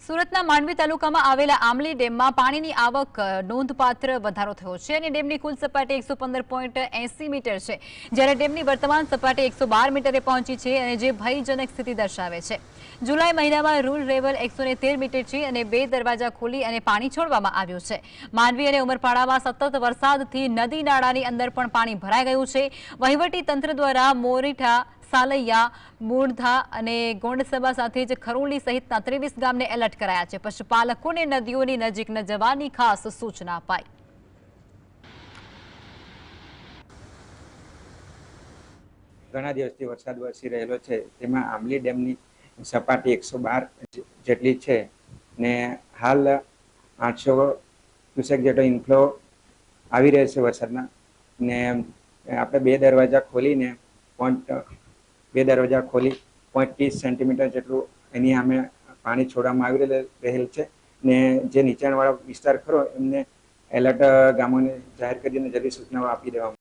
સુરતના માંડવી તાલુકામાં આવેલા આમલી ડેમમાં પાણીની આવક નોંધપાત્ર વધારો થયો છે અને ડેમની કુલ સપાટી 115.80 મીટર છે, જ્યારે ડેમની વર્તમાન સપાટી 112 મીટરે પહોંચી છે અને જે ભયજનક સ્થિતિ દર્શાવે છે। જુલાઈ મહિનામાં રૂલ લેવલ 113 મીટર છે અને 2 દરવાજા ખોલી અને પાણી છોડવામાં આવ્યું છે। માંડવી અને ઉમરપાડામાં સતત વરસાદથી નદી નાળાની અંદર પણ પાણી ભરાઈ ગયું છે। વહીવટી તંત્ર દ્વારા મોરીઠા, સાલૈયા, મૂળધા અને ગોંડસભા સાથે જ ખરોલી સહિતના 23 ગામને એલર્ટ કરાયા છે। પશુપાલકોને નદીઓની નજીક ન જવાની ખાસ સૂચના અપાઈ। ઘણા દિવસથી વરસાદ વરસી રહેલો છે, તેમાં આમલી ડેમની સપાટી 112 જેટલી છે ને હાલ 800 ક્યુસેક જેટલો ઇનફ્લો આવી રહ્યો છે વરસાદના ને આપણે બે દરવાજા ખોલી 0.30 સેન્ટીમીટર જેટલું એની સામે પાણી છોડવામાં આવી રહેલ છે ને જે નીચાણવાળા વિસ્તાર ખરો એમને એલર્ટ ગામોને જાહેર કરીને જરૂરી સૂચનાઓ આપી દેવામાં